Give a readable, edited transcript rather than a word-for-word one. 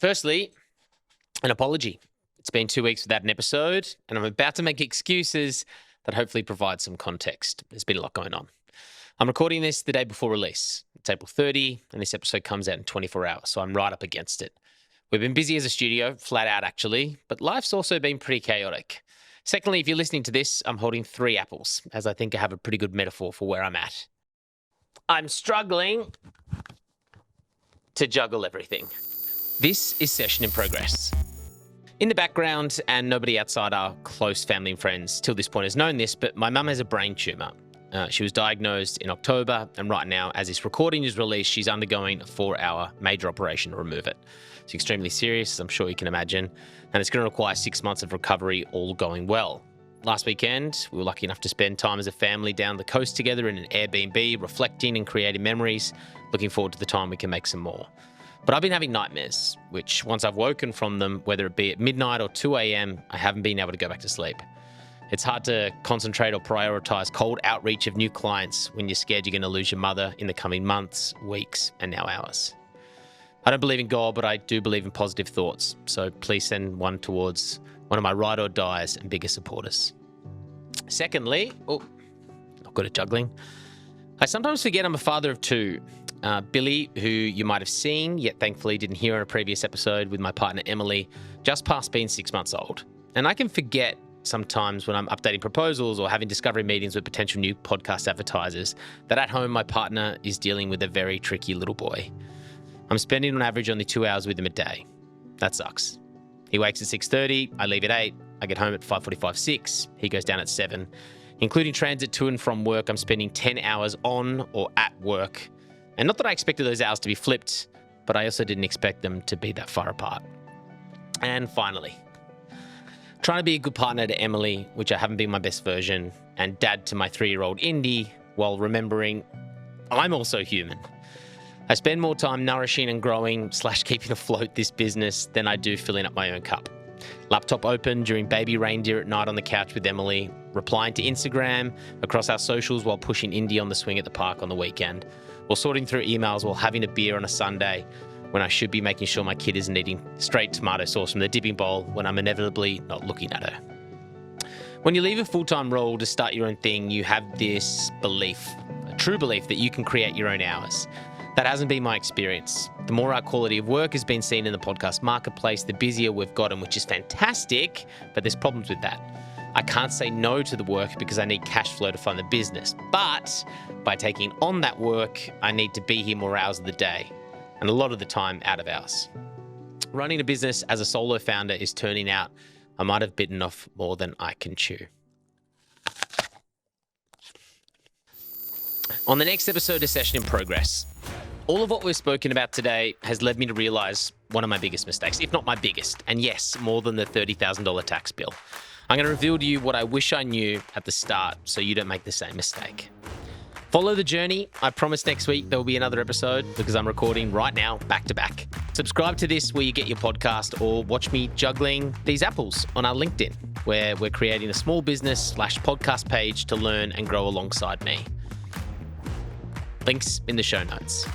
Firstly, an apology. It's been 2 weeks without an episode, and I'm about to make excuses that hopefully provide some context. There's been a lot going on. I'm recording this the day before release. It's April 30, and this episode comes out in 24 hours, so I'm right up against it. We've been busy as a studio, flat out actually, but life's also been pretty chaotic. Secondly, if you're listening to this, I'm holding 3 apples, as I think I have a pretty good metaphor for where I'm at. I'm struggling to juggle everything. This is Session in Progress. In the background, and nobody outside our close family and friends till this point has known this, but my mum has a brain tumour. She was diagnosed in October, and right now, as this recording is released, she's undergoing a 4-hour major operation to remove it. It's extremely serious, as I'm sure you can imagine, and it's going to require 6 months of recovery, all going well. Last weekend, we were lucky enough to spend time as a family down the coast together in an Airbnb, reflecting and creating memories, looking forward to the time we can make some more. But I've been having nightmares, which once I've woken from them, whether it be at midnight or 2 a.m, I haven't been able to go back to sleep. It's hard to concentrate or prioritise cold outreach of new clients when you're scared you're going to lose your mother in the coming months, weeks, and now hours. I don't believe in God, but I do believe in positive thoughts. So please send one towards one of my ride or dies and biggest supporters. Secondly, not good at juggling. I sometimes forget I'm a father of 2. Billy, who you might have seen, yet thankfully didn't hear in a previous episode with my partner Emily, just past being 6 months old. And I can forget sometimes when I'm updating proposals or having discovery meetings with potential new podcast advertisers that at home my partner is dealing with a very tricky little boy. I'm spending on average only 2 hours with him a day. That sucks. He wakes at 6:30, I leave at 8, I get home at 5:45, 6, he goes down at 7. Including transit to and from work, I'm spending 10 hours on or at work. And not that I expected those hours to be flipped, but I also didn't expect them to be that far apart. And finally, trying to be a good partner to Emily, which I haven't been my best version, and dad to my 3-year-old Indy, while remembering I'm also human. I spend more time nourishing and growing / keeping afloat this business than I do filling up my own cup. Laptop open during baby reindeer at night on the couch with Emily, replying to Instagram across our socials while pushing Indy on the swing at the park on the weekend, or sorting through emails while having a beer on a Sunday when I should be making sure my kid isn't eating straight tomato sauce from the dipping bowl when I'm inevitably not looking at her. When you leave a full-time role to start your own thing, you have this belief, a true belief that you can create your own hours. That hasn't been my experience. The more our quality of work has been seen in the podcast marketplace, the busier we've gotten, which is fantastic, but there's problems with that. I can't say no to the work because I need cash flow to fund the business. But by taking on that work, I need to be here more hours of the day, and a lot of the time out of hours. Running a business as a solo founder is turning out I might have bitten off more than I can chew. On the next episode of Session in Progress, all of what we've spoken about today has led me to realise one of my biggest mistakes, if not my biggest, and yes, more than the $30,000 tax bill. I'm going to reveal to you what I wish I knew at the start so you don't make the same mistake. Follow the journey. I promise next week there will be another episode because I'm recording right now, back to back. Subscribe to this where you get your podcast, or watch me juggling these apples on our LinkedIn, where we're creating a small business / podcast page to learn and grow alongside me. Links in the show notes.